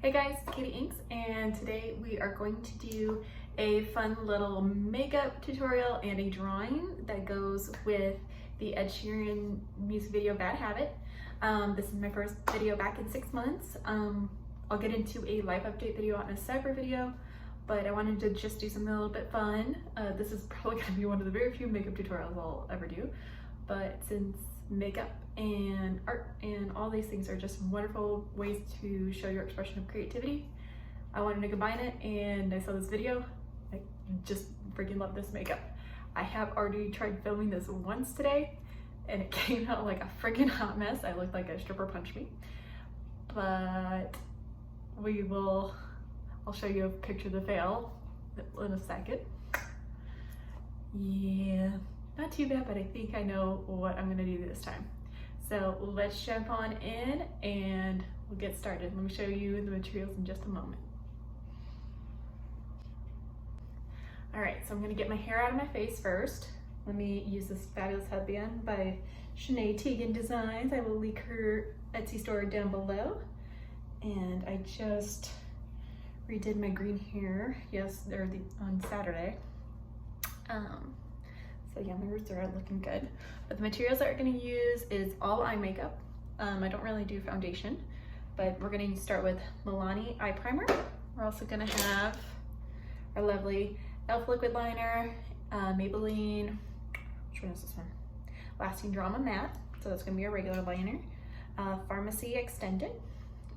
Hey guys, it's Katie Inks, and today we are going to do a fun little makeup tutorial and a drawing that goes with the Ed Sheeran music video Bad Habit. This is my first video back in 6 months. I'll get into a life update video on a separate video, but I wanted to just do something a little bit fun. This is probably going to be one of the very few makeup tutorials I'll ever do, but since makeup and art and all these things are just wonderful ways to show your expression of creativity, I wanted to combine it, and I saw this video. I just freaking love this makeup. I have already tried filming this once today and it came out like a freaking hot mess. I looked like a stripper punched me, but I'll show you a picture of the fail in a second. Yeah, not too bad, but I think I know what I'm gonna do this time. So let's jump on in and we'll get started. Let me show you the materials in just a moment. All right, so I'm gonna get my hair out of my face first. Let me use this fabulous headband by Shanae Teagan Designs. I will link her Etsy store down below. And I just redid my green hair, on Saturday. So yeah, my roots are looking good. But the materials that we're gonna use is all eye makeup. I don't really do foundation, but we're gonna start with Milani Eye Primer. We're also gonna have our lovely e.l.f. liquid liner, Maybelline, which one is this one? Lasting Drama Matte, so that's gonna be a regular liner. Pharmacy Extended,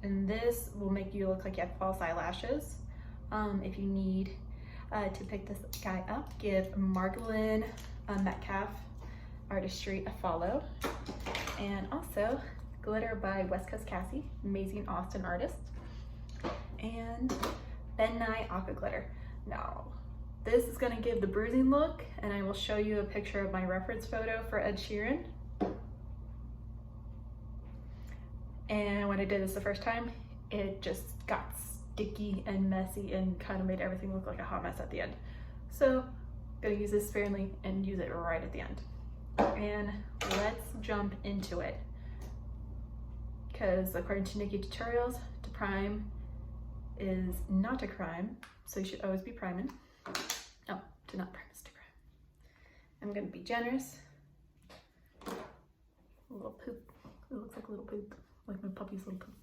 and this will make you look like you have false eyelashes. If you need to pick this guy up, give Margolin Metcalf Artistry a follow. And also glitter by West Coast Cassie, amazing Austin artist. And Ben Nye Aqua Glitter. Now, this is gonna give the bruising look, and I will show you a picture of my reference photo for Ed Sheeran. And when I did this the first time, it just got sticky and messy and kind of made everything look like a hot mess at the end. So I'm gonna use this sparingly and use it right at the end. And let's jump into it. Because according to Nikki Tutorials, to prime is not a crime, so you should always be priming. No, to not prime is to crime. I'm gonna be generous. A little poop. It looks like a little poop, like my puppy's little poop.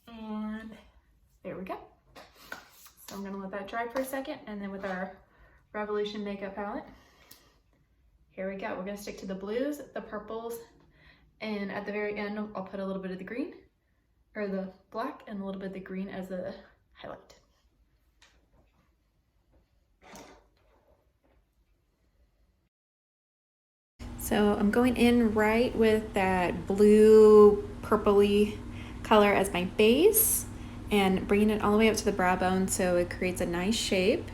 And there we go. So I'm gonna let that dry for a second, and then with our Revolution makeup palette, here we go. We're gonna stick to the blues, the purples, and at the very end, I'll put a little bit of the green, or the black, and a little bit of the green as a highlight. So I'm going in right with that blue purpley color as my base and bringing it all the way up to the brow bone so it creates a nice shape,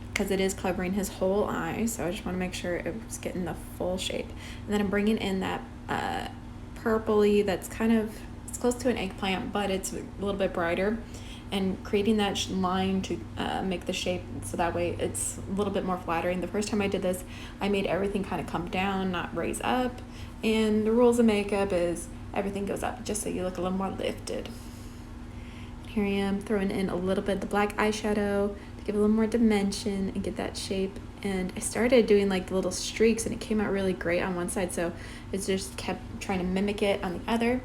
because it is covering his whole eye. So I just want to make sure it's getting the full shape. And then I'm bringing in that purpley that's it's close to an eggplant, but it's a little bit brighter, and creating that line to make the shape so that way it's a little bit more flattering. The first time I did this, I made everything kind of come down, not raise up. And the rules of makeup is everything goes up just so you look a little more lifted. Here I am throwing in a little bit of the black eyeshadow to give a little more dimension and get that shape. And I started doing like the little streaks, and it came out really great on one side, so it just kept trying to mimic it on the other.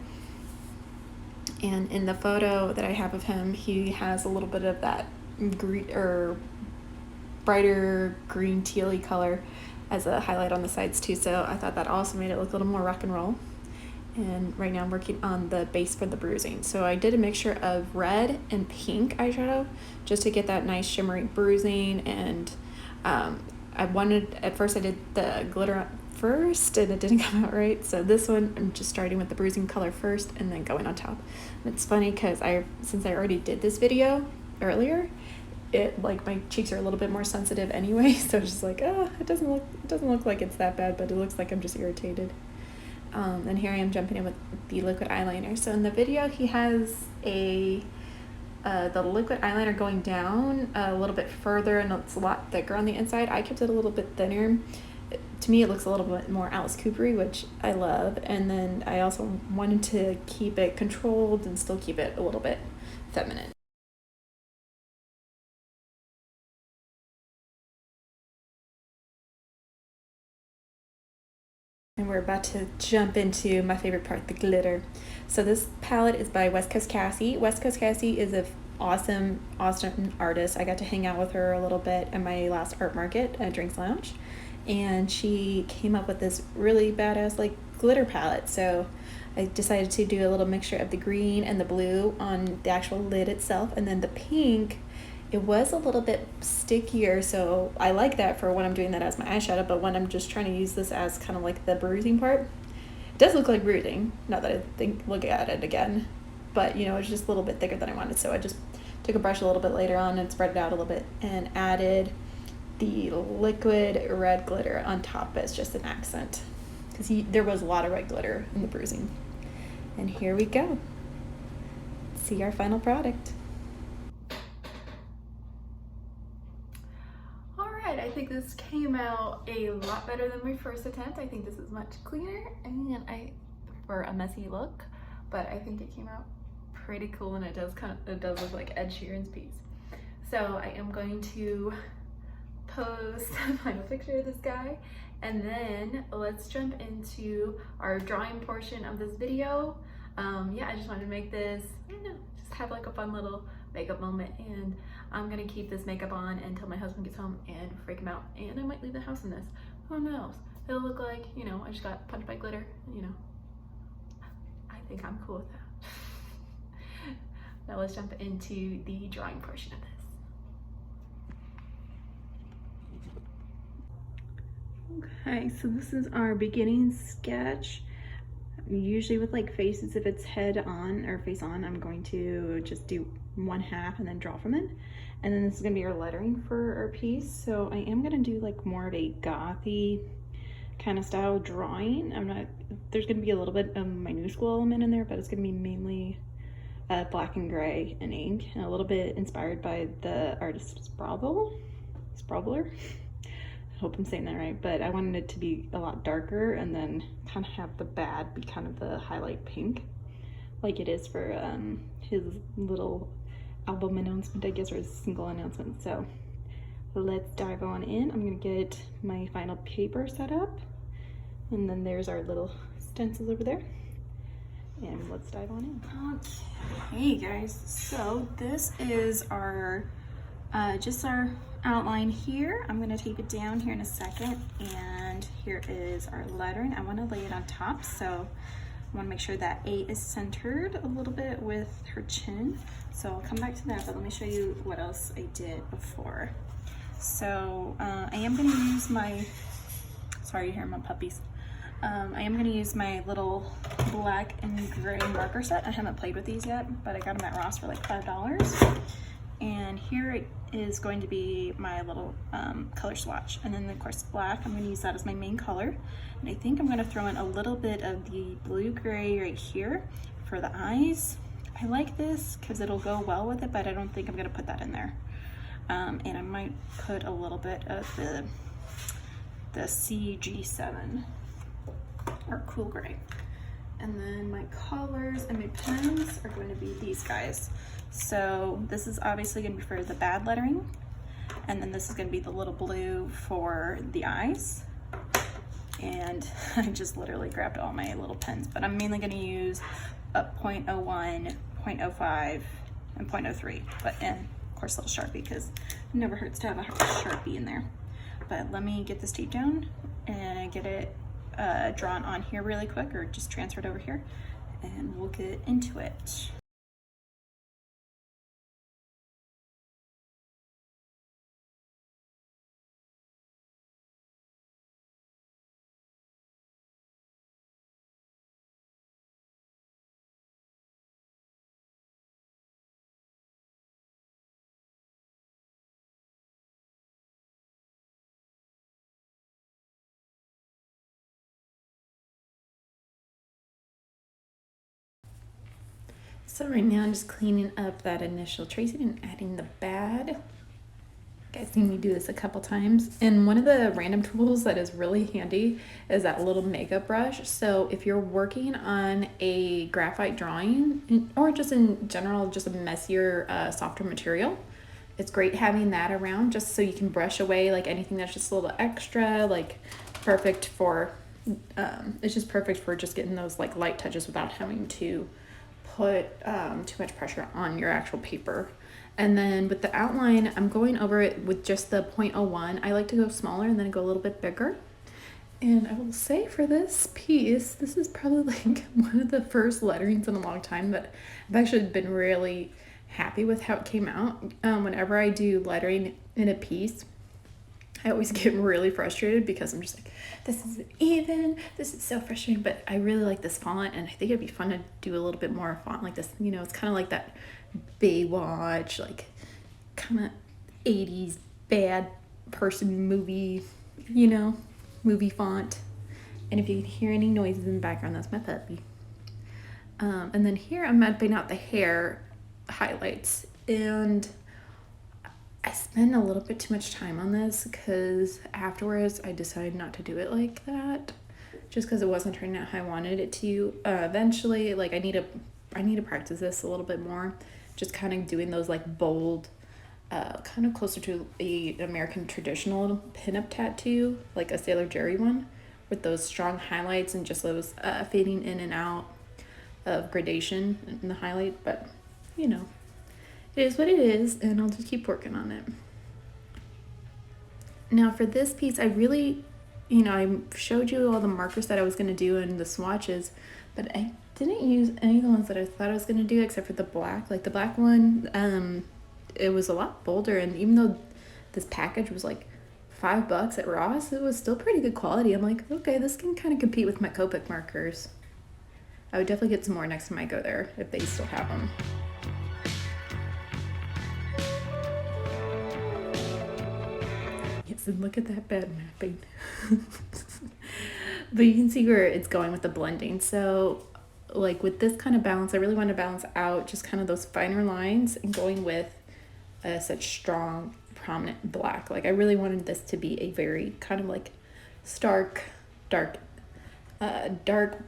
And in the photo that I have of him, he has a little bit of that green or brighter green tealy color as a highlight on the sides too, so I thought that also made it look a little more rock and roll. And right now I'm working on the base for the bruising. So I did a mixture of red and pink eyeshadow just to get that nice shimmery bruising. And at first I did the glitter first and it didn't come out right. So this one, I'm just starting with the bruising color first and then going on top. And it's funny because since I already did this video earlier, my cheeks are a little bit more sensitive anyway. So it's just like, oh, it doesn't look like it's that bad, but it looks like I'm just irritated. And here I am jumping in with the liquid eyeliner. So in the video, he has the liquid eyeliner going down a little bit further, and it's a lot thicker on the inside. I kept it a little bit thinner to me it looks a little bit more Alice Coopery, which I love. And then I also wanted to keep it controlled and still keep it a little bit feminine. And we're about to jump into my favorite part, the glitter. So this palette is by West Coast Cassie. West Coast Cassie is an awesome artist. I got to hang out with her a little bit at my last art market at Drinks Lounge. And she came up with this really badass like glitter palette. So I decided to do a little mixture of the green and the blue on the actual lid itself, and then the pink. It was a little bit stickier, so I like that for when I'm doing that as my eyeshadow, but when I'm just trying to use this as kind of like the bruising part, it does look like bruising, now that I look at it again. But you know, it's just a little bit thicker than I wanted, so I just took a brush a little bit later on and spread it out a little bit and added the liquid red glitter on top as just an accent, because there was a lot of red glitter in the bruising. And here we go. See our final product. I think this came out a lot better than my first attempt. I think this is much cleaner and for a messy look, but I think it came out pretty cool, and it does look like Ed Sheeran's piece. So I am going to post a final picture of this guy, and then let's jump into our drawing portion of this video. Yeah, I just wanted to make this, I don't know, just have like a fun little makeup moment, and I'm gonna keep this makeup on until my husband gets home and freak him out, and I might leave the house in this. Who knows? It'll look like, you know, I just got punched by glitter, you know. I think I'm cool with that. Now let's jump into the drawing portion of this. Okay, so this is our beginning sketch. Usually with like faces, if it's head on or face on, I'm going to just do one half and then draw from it. And then this is gonna be our lettering for our piece. So I am gonna do like more of a gothy kind of style drawing. There's gonna be a little bit of minuscule element in there, but it's gonna be mainly black and gray and ink, and a little bit inspired by the artist Sprobbler. I hope I'm saying that right, but I wanted it to be a lot darker and then kind of have the bad be kind of the highlight pink, like it is for his little album announcement, I guess, or his single announcement. So let's dive on in. I'm gonna get my final paper set up, and then there's our little stencils over there, and let's dive on in. Okay guys, so this is our just our outline here. I'm gonna tape it down here in a second, and here is our lettering. I want to lay it on top, so I want to make sure that A is centered a little bit with her chin. So I'll come back to that, but let me show you what else I did before. So I am going to use my, sorry you hear my puppies. I am going to use my little black and gray marker set. I haven't played with these yet, but I got them at Ross for like $5. And here it is going to be my little color swatch. And then of course black, I'm going to use that as my main color. And I think I'm going to throw in a little bit of the blue-gray right here for the eyes. I like this because it'll go well with it, but I don't think I'm going to put that in there. And I might put a little bit of the CG7 or cool gray. And then my colors and my pens are going to be these guys. So this is obviously going to be for the bad lettering, and then this is going to be the little blue for the eyes. And I just literally grabbed all my little pens, but I'm mainly going to use a 0.01, 0.05, and 0.03, but and of course a little Sharpie, because it never hurts to have a Sharpie in there. But let me get this tape down and get it drawn on here really quick, or just transfer it over here, and we'll get into it. So right now I'm just cleaning up that initial tracing and adding the bad. guys seen me do this a couple times. And one of the random tools that is really handy is that little makeup brush. So if you're working on a graphite drawing, or just in general, just a messier, softer material, it's great having that around just so you can brush away like anything that's just a little extra, like perfect for, it's just perfect for just getting those like light touches without having to put too much pressure on your actual paper. And then with the outline, I'm going over it with just the 0.01. I like to go smaller and then go a little bit bigger. And I will say for this piece, this is probably like one of the first letterings in a long time that I've actually been really happy with how it came out. Whenever I do lettering in a piece, I always get really frustrated because I'm just like, this isn't even, this is so frustrating, but I really like this font and I think it'd be fun to do a little bit more font like this. You know, it's kind of like that Baywatch, like kind of 80s bad person movie, you know, movie font. And if you can hear any noises in the background, that's my puppy. And then here I'm mapping out the hair highlights, and I spend a little bit too much time on this because afterwards I decided not to do it like that, just because it wasn't turning out how I wanted it to. Eventually, like I need to practice this a little bit more, just kind of doing those like bold, kind of closer to a American traditional pinup tattoo, like a Sailor Jerry one, with those strong highlights and just those fading in and out of gradation in the highlight. But you know, it is what it is, and I'll just keep working on it. Now for this piece, I really, you know, I showed you all the markers that I was going to do and the swatches, but I didn't use any of the ones that I thought I was going to do except for the black. Like the black one, it was a lot bolder, and even though this package was like $5 at Ross, it was still pretty good quality. I'm like, okay, this can kind of compete with my Copic markers. I would definitely get some more next time I go there if they still have them. Yes, and look at that bad mapping. But you can see where it's going with the blending. So like with this kind of balance, I really want to balance out just kind of those finer lines and going with such strong, prominent black. Like I really wanted this to be a very kind of like stark, dark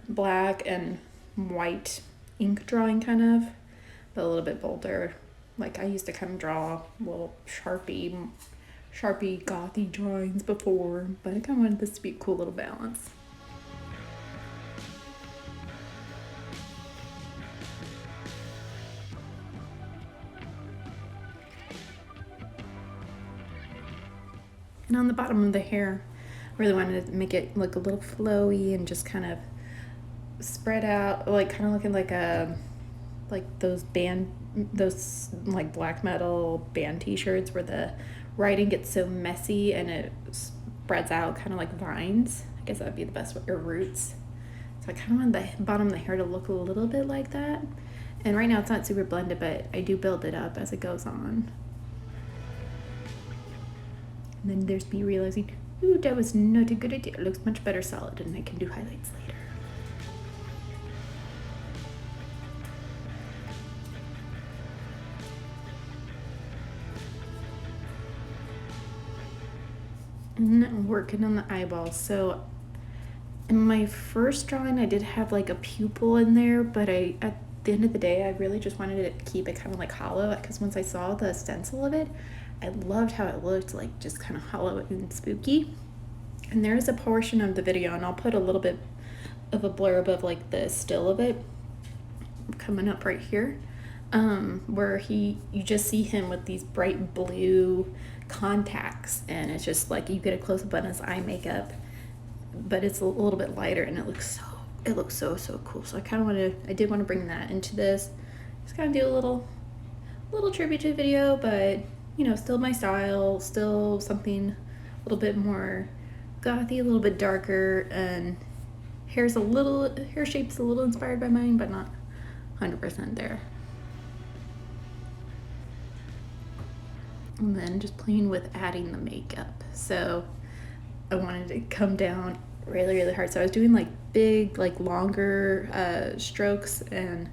black and white ink drawing kind of, but a little bit bolder. Like I used to kind of draw little Sharpie gothy drawings before, but I kind of wanted this to be a cool little balance. And on the bottom of the hair, I really wanted to make it look a little flowy and just kind of spread out, like kind of looking like those like black metal band t-shirts where the writing gets so messy and it spreads out kind of like vines. I guess that would be the best way, or roots. So I kind of want the bottom of the hair to look a little bit like that. And right now it's not super blended, but I do build it up as it goes on. And then there's me realizing, ooh, that was not a good idea. It looks much better solid, and I can do highlights later. And I'm working on the eyeballs. So in my first drawing, I did have like a pupil in there, but at the end of the day, I really just wanted to keep it kind of like hollow, because once I saw the stencil of it, I loved how it looked, like just kind of hollow and spooky. And there is a portion of the video, and I'll put a little bit of a blurb of like the still of it coming up right here, where you just see him with these bright blue contacts, and it's just like you get a close-up on his eye makeup, but it's a little bit lighter, and it looks so cool. So I did want to bring that into this, just kind of do a little tribute to the video, but you know, still my style, still something a little bit more gothy, a little bit darker, and hair shape's a little inspired by mine, but not 100% there. And then just playing with adding the makeup. So I wanted to come down really, really hard. So I was doing like big, like longer strokes, and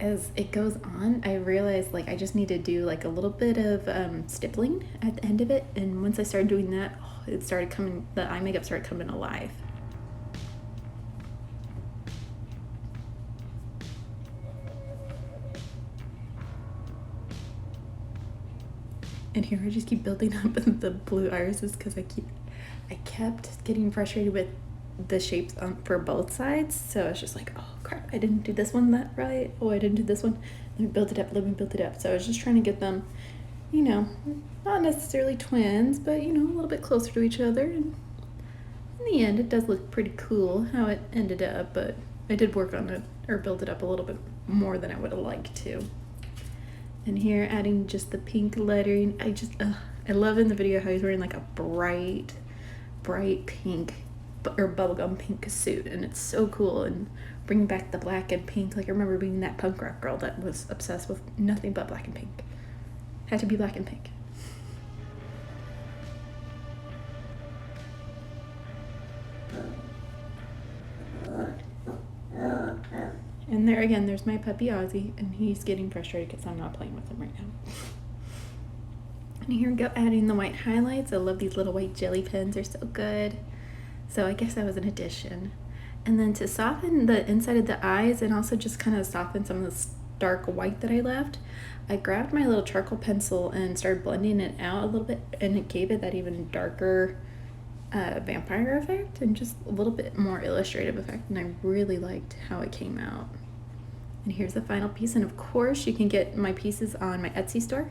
as it goes on, I realized like I just need to do like a little bit of stippling at the end of it, and once I started doing that, it started coming, the eye makeup started coming alive. And here I just keep building up the blue irises because I kept getting frustrated with the shapes for both sides. So I was just like, oh crap, I didn't do this one that right. Oh, I didn't do this one. Let me build it up, let me build it up. So I was just trying to get them, you know, not necessarily twins, but you know, a little bit closer to each other. And in the end, it does look pretty cool how it ended up, but I did work on it, or build it up a little bit more than I would have liked to. And here adding just the pink lettering. I love in the video how he's wearing like a bright pink or bubblegum pink suit, and it's so cool, and bringing back the black and pink. Like I remember being that punk rock girl that was obsessed with nothing but black and pink. Had to be black and pink. And there again, there's my puppy Ozzy, and he's getting frustrated because I'm not playing with him right now. And here we go, adding the white highlights. I love these little white jelly pens, they're so good. So I guess that was an addition. And then to soften the inside of the eyes and also just kind of soften some of this dark white that I left, I grabbed my little charcoal pencil and started blending it out a little bit, and it gave it that even darker vampire effect and just a little bit more illustrative effect, and I really liked how it came out. And here's the final piece, and of course you can get my pieces on my Etsy store.